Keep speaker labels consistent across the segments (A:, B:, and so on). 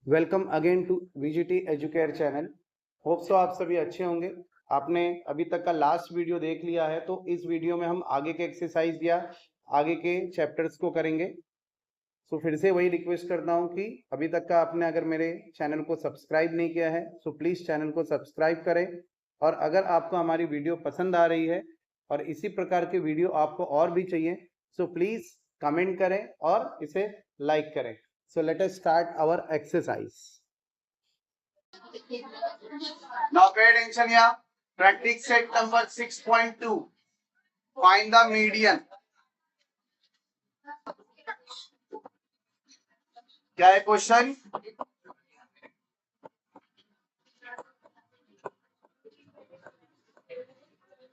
A: Welcome again to VGT Educare channel. Hope so आप सभी अच्छे होंगे। आपने अभी तक का लास्ट वीडियो देख लिया है, तो इस वीडियो में हम आगे के एक्सरसाइज या आगे के चैप्टर्स को करेंगे। सो फिर से वही रिक्वेस्ट करता हूं कि अभी तक का आपने अगर मेरे चैनल को सब्सक्राइब नहीं किया है सो प्लीज़ चैनल को सब्सक्राइब करें। और अगर आपको हमारी वीडियो पसंद आ रही है और इसी प्रकार के वीडियो आपको और भी चाहिए सो प्लीज़ कमेंट करें और इसे लाइक करें। So let us start our exercise.
B: Now pay attention here. Practice set number 6.2. Find the median. क्या है question?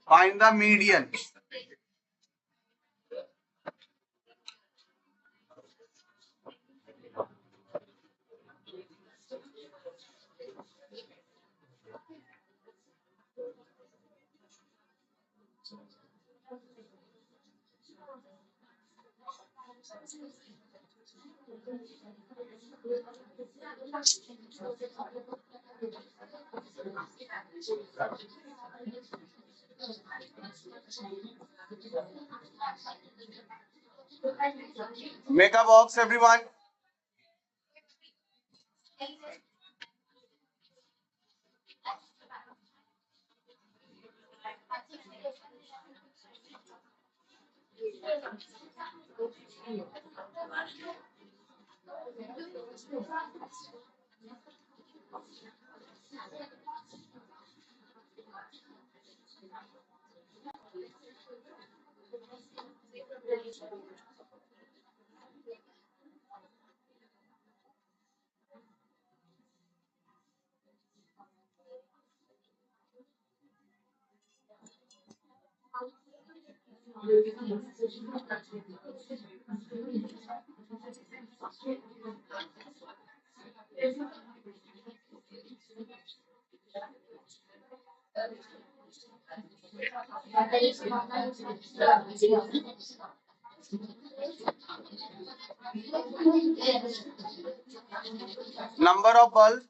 B: Find the median. Make a box, everyone. Number of bulbs.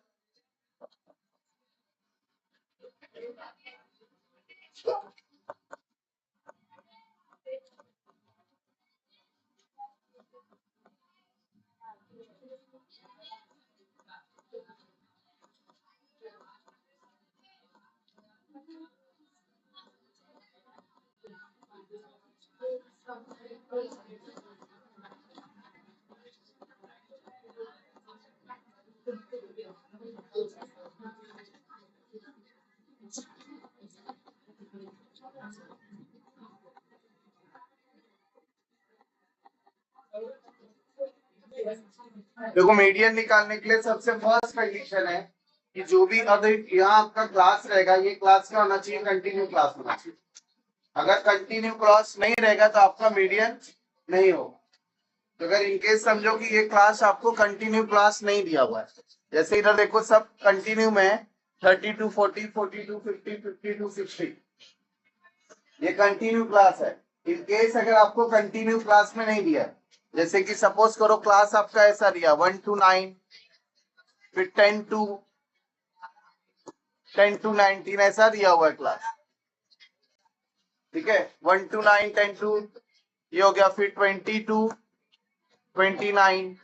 B: देखो median निकालने के लिए सबसे फर्स्ट कंडीशन है कि जो भी अगर यहाँ आपका क्लास रहेगा, ये क्लास क्या होना चाहिए? कंटिन्यू क्लास होना चाहिए। अगर कंटिन्यू क्लास नहीं रहेगा तो आपका मीडियन नहीं होगा। तो अगर इनकेस समझो कि ये क्लास आपको कंटिन्यू क्लास नहीं दिया हुआ है, जैसे इधर देखो सब कंटिन्यू में 32, 40, 42, 50, 52, 60, ये कंटिन्यू क्लास है। इनकेस अगर आपको कंटिन्यू क्लास में नहीं दिया, जैसे कि सपोज करो क्लास आपका ऐसा दिया 1 to 9, फिर 10 to 19 ऐसा दिया हुआ है क्लास, ठीक है। 1 to 9, 10 to ये हो गया, फिर 20 to 29,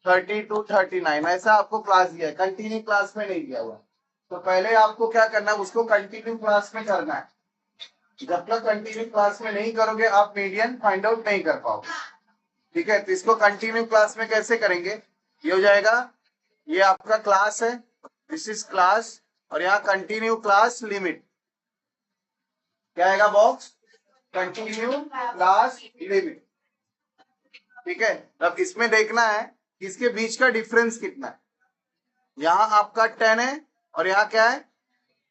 B: 30 to 39 ऐसा आपको क्लास दिया है, कंटिन्यू क्लास में नहीं दिया हुआ। तो पहले आपको क्या करना है, उसको कंटिन्यू क्लास में करना है। जब तक कंटिन्यू क्लास में नहीं करोगे आप मीडियन फाइंड आउट नहीं कर पाओगे, ठीक है। तो इसको कंटिन्यू क्लास में कैसे करेंगे? ये हो जाएगा, ये आपका क्लास है, दिस इज क्लास, और यहाँ कंटिन्यू क्लास लिमिट क्या आएगा बॉक्स? कंटिन्यू क्लास लिमिट, ठीक है। अब इसमें देखना है कि इसके बीच का डिफरेंस कितना है। यहाँ आपका 10 है और यहाँ क्या है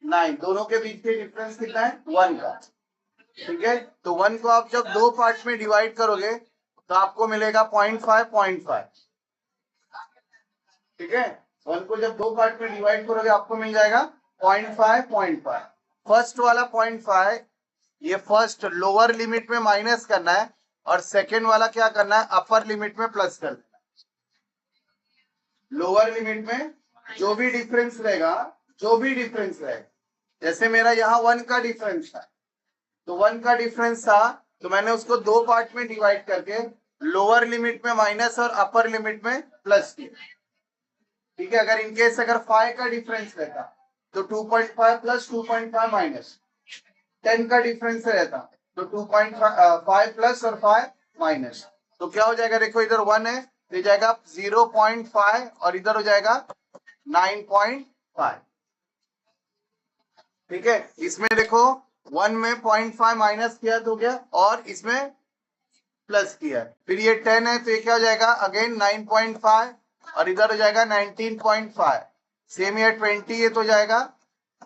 B: 9, दोनों के बीच के डिफरेंस कितना है? 1 का, ठीक है। तो 1 को आप जब दो पार्ट में डिवाइड करोगे तो आपको मिलेगा 0.5, ठीक है। 1 को जब दो पार्ट में डिवाइड करोगे आपको मिल जाएगा 0.5। फर्स्ट वाला 0.5 ये फर्स्ट लोअर लिमिट में माइनस करना है और सेकेंड वाला क्या करना है? अपर लिमिट में प्लस करना है, लोअर लिमिट में जो भी डिफरेंस रहेगा, जैसे मेरा यहाँ 1 का डिफरेंस था, तो 1 का डिफरेंस था तो मैंने उसको 2 पार्ट में डिवाइड करके लोअर लिमिट में माइनस और अपर लिमिट में प्लस किया। ठीक है, अगर इनकेस अगर 5 का डिफरेंस रहता तो 2.5 प्लस 2.5 माइनस, 10 का डिफरेंस रहता तो 2.5 प्लस और 5 माइनस, तो क्या हो जाएगा, देखो इधर 1 है तो जाएगा 0.5 और इधर हो जाएगा 9.5। ठीक है, इसमें देखो 1 में 0.5 माइनस किया तो हो गया और इसमें प्लस किया, फिर ये 10 है तो ये क्या हो जाएगा अगेन 9.5 और इधर हो जाएगा 19.5। सेम ये 20 ये तो जाएगा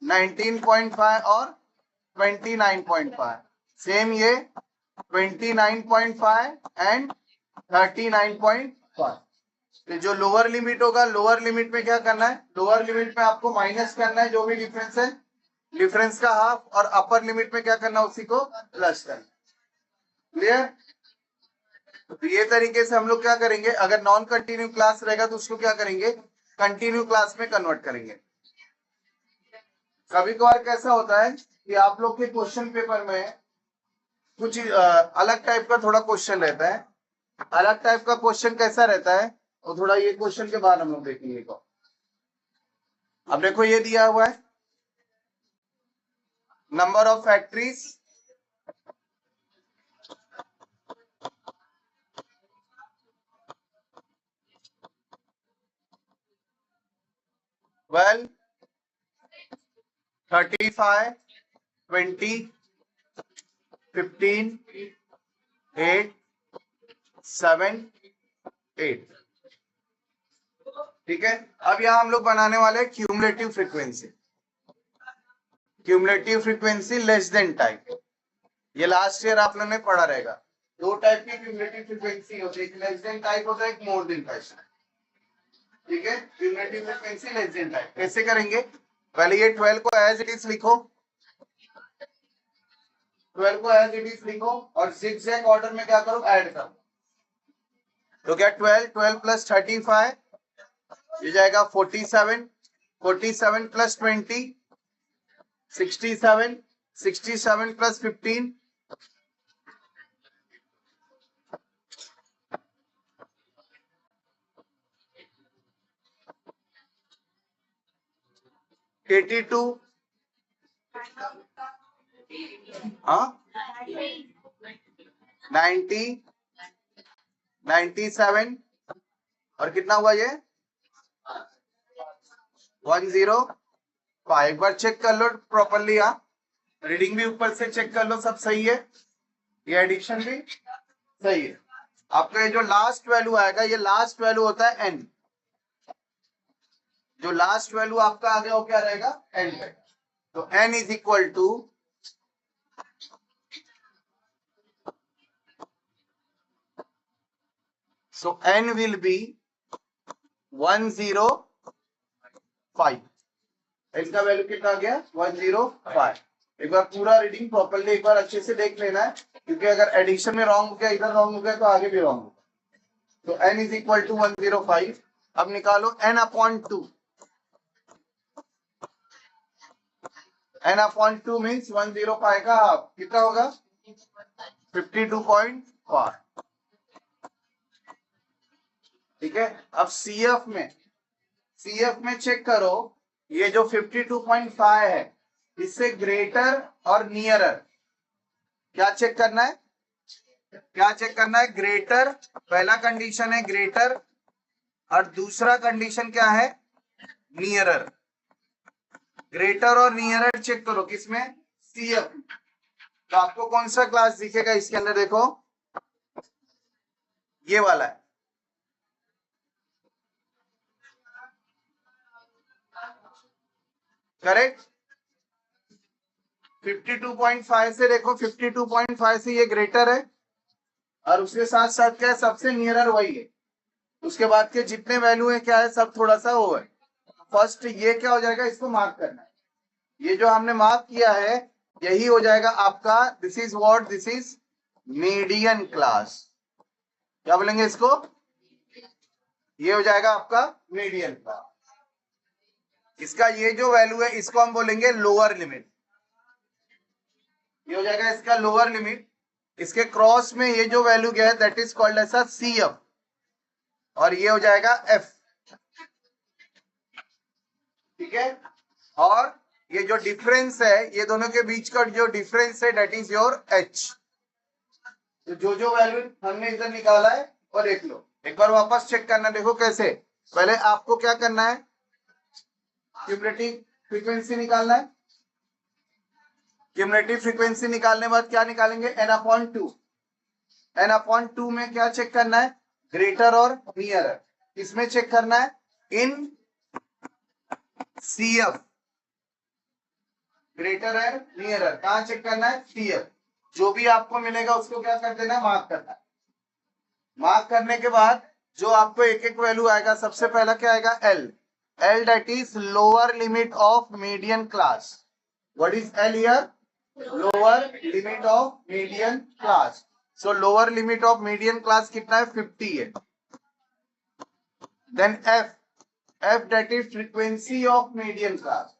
B: 19.5 और 29.5, सेम ये 29.5 एंड 39.5। तो जो लोअर लिमिट होगा, लोअर लिमिट में क्या करना है, लोअर लिमिट में आपको माइनस करना है जो भी डिफरेंस है, डिफरेंस का हाफ, और अपर लिमिट में क्या करना है उसी को प्लस करना। क्लियर? तो ये तरीके से हम लोग क्या करेंगे, अगर नॉन कंटिन्यू क्लास रहेगा तो उसको क्या करेंगे, कंटिन्यू क्लास में कन्वर्ट करेंगे। कभी कभार कैसा होता है कि आप लोग के क्वेश्चन पेपर में कुछ अलग टाइप का थोड़ा क्वेश्चन रहता है। अलग टाइप का क्वेश्चन कैसा रहता है, तो थोड़ा ये क्वेश्चन के बाद हम लोग देखेंगे। को अब देखो ये दिया हुआ है नंबर ऑफ फैक्ट्रीज, well 35 20 15 8 7 8। ठीक है, अब यहां हम लोग बनाने वाले cumulative frequency, cumulative frequency less than type. ये लास्ट ईयर आप लोगों ने पढ़ा रहेगा। दो टाइप की क्यूमुलेटिव फ्रीक्वेंसी होती है, एक लेस देन टाइप होता है, एक मोर देन टाइप। ठीक है, cumulative frequency less than type कैसे करेंगे, पहले ये 12 को एज इट इज लिखो, 12 को एज इट इज लिखो और zigzag ऑर्डर में क्या करो, ऐड करो। तो क्या 12 प्लस 35 ये जाएगा 47, 47 प्लस 20 67, 67 प्लस 15 82, हाँ 90, 97 और कितना हुआ ये 105। एक बार चेक कर लो प्रॉपरली, रीडिंग भी ऊपर से चेक कर लो, सब सही है, ये एडिशन भी सही है। आपका ये जो लास्ट वैल्यू आएगा, ये लास्ट वैल्यू होता है n, जो लास्ट वैल्यू आपका आ गया वो क्या रहेगा, n रहेगा। तो n is equal to so n will be 105। इसका वैल्यू कितना आ गया 105। एक बार पूरा रीडिंग प्रॉपर्ली एक बार अच्छे से देख लेना है, क्योंकि अगर एडिशन में रॉन्ग हो गया, इधर रॉन्ग हो गया तो आगे भी रॉन्ग होगा। तो n इज इक्वल टू 105। अब निकालो n upon 2, n upon 2 means 105 का हाफ कितना होगा 52.5। ठीक है, अब CF में चेक करो, ये जो 52.5 है इससे ग्रेटर और नियरर क्या चेक करना है, क्या चेक करना है, ग्रेटर, पहला कंडीशन है ग्रेटर और दूसरा कंडीशन क्या है नियरर। ग्रेटर और नियरर चेक करो किसमें, CF। तो आपको कौन सा क्लास दिखेगा इसके अंदर, देखो ये वाला है, करेक्ट। 52.5 से देखो, 52.5 से ये ग्रेटर है और उसके साथ साथ क्या है, सबसे नियरर वही है। उसके बाद के जितने वैल्यू है क्या है, सब थोड़ा सा वो है। फर्स्ट ये क्या हो जाएगा, इसको मार्क करना है, ये जो हमने मार्क किया है यही हो जाएगा आपका, this is what, this is median class. क्या बोलेंगे इसको, ये हो जाएगा आपका मीडियन क्लास। इसका ये जो वैल्यू है इसको हम बोलेंगे लोअर लिमिट। ये हो जाएगा इसका लोअर लिमिट। इसके क्रॉस में ये जो वैल्यू गया है that is called as CF और ये हो जाएगा F। ठीक है, और ये जो डिफरेंस है ये दोनों के बीच का जो डिफरेंस है दैट इज योर H। तो जो वैल्यू हमने इधर निकाला है और देख लो, एक बार वापस चेक करना। देखो कैसे, पहले आपको क्या करना है, क्यूमुलेटिव फ्रीक्वेंसी निकालना है। क्यूमुलेटिव फ्रीक्वेंसी निकालने के बाद क्या निकालेंगे, n/2। n/2 में क्या चेक करना है, ग्रेटर और नियरर। इसमें चेक करना है इन CF, ग्रेटर एंड नियरर। कहां चेक करना है, CF। जो भी आपको मिलेगा उसको क्या कर देना है, मार्क करना है। मार्क करने के बाद जो आपको एक एक वैल्यू आएगा, सबसे पहला क्या आएगा, L that is lower limit of median class. What is L here? Lower limit of median class. So lower limit of median class कितना है, 50 है। Then F that is frequency of median class.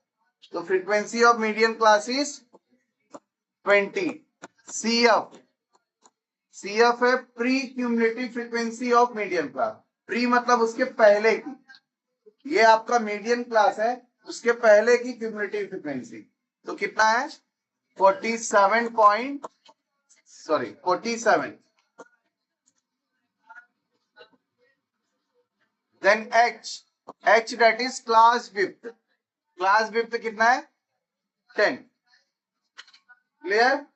B: So frequency of median class is 20. CF है pre cumulative frequency of median class. Pre मतलब उसके पहले की, ये आपका मीडियन क्लास है, उसके पहले की क्यूमुलेटिव फ्रीक्वेंसी। तो कितना है, 47। Then H that is class width। Class width कितना है, 10। क्लियर,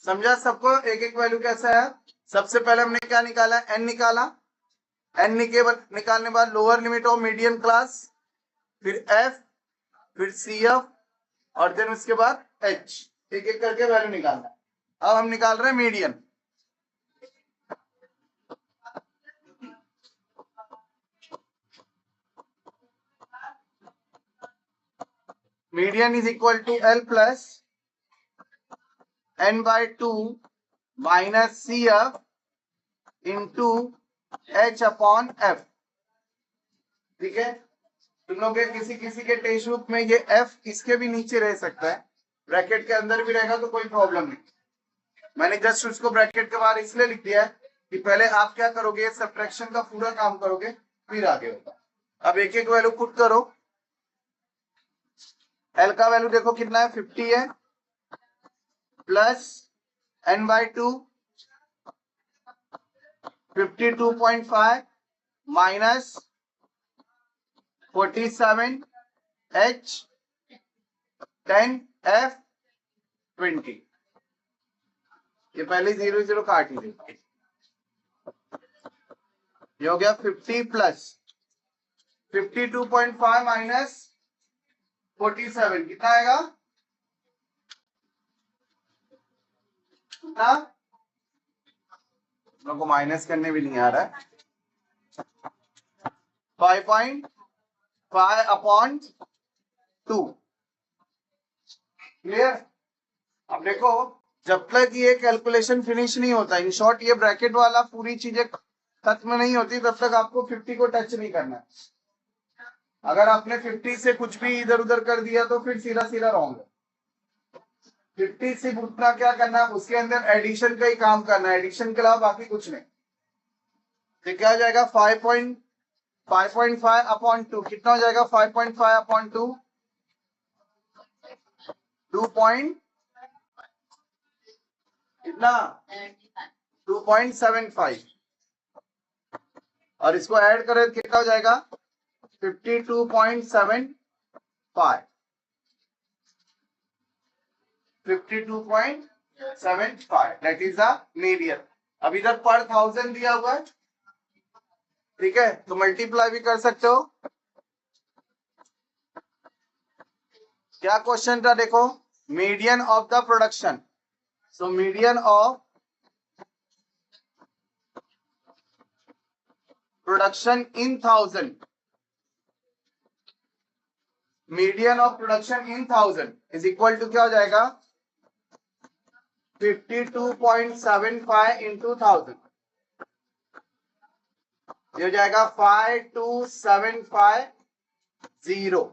B: समझा सबको, एक एक वैल्यू कैसा है। सबसे पहले हमने क्या निकाला, n निकाला। n निकालने बाद lower limit of median class, फिर F, फिर CF और देन उसके बाद H। एक एक करके वैल्यू निकालना है। अब हम निकाल रहे हैं median. Median is equal to L plus n/2 minus CF into H/F। ठीक है, तुम लोग के किसी के टेक्स्ट बुक में ये F इसके भी नीचे रह सकता है, ब्रैकेट के अंदर भी रहेगा तो कोई प्रॉब्लम नहीं। मैंने जस्ट उसको ब्रैकेट के बाहर इसलिए लिख दिया है कि पहले आप क्या करोगे, सब्ट्रैक्शन का पूरा काम करोगे फिर आगे होगा। अब एक एक वैल्यू पुट करो। L का वैल्यू देखो कितना है, 50 है, plus n/2 52.5 minus 47 H 10 F 20। ये पहले 0 काट ही देगा, ये हो गया 50 प्लस 52.5 माइनस 47 कितना आएगा, कितना, लोगों को माइनस करने भी नहीं आ रहा है। 5.5/2। क्लियर। अब देखो, जब तक ये कैलकुलेशन फिनिश नहीं होता, इन शॉर्ट ये ब्रैकेट वाला पूरी चीजें खत्म नहीं होती, तब तक आपको 50 को टच नहीं करना है। अगर आपने 50 से कुछ भी इधर उधर कर दिया तो फिर सीधा रॉन्ग है। 50 से उतना क्या करना है, उसके अंदर एडिशन का ही काम करना है, एडिशन के अलावा बाकी कुछ नहीं। तो क्या हो जाएगा, 5.5/2 कितना हो जाएगा, 5.5/2 2.75 और इसको ऐड करें कितना हो जाएगा, 52.75 दैट इज द मीडियन। अब इधर पर 1000 दिया हुआ है, ठीक है, तो मल्टीप्लाई भी कर सकते हो। क्या क्वेश्चन था देखो, median of the production. So median of production in 1000, median of production in 1000 is equal to क्या हो जाएगा, 52.75 इंटू 1000। ये हो जाएगा 5275 0।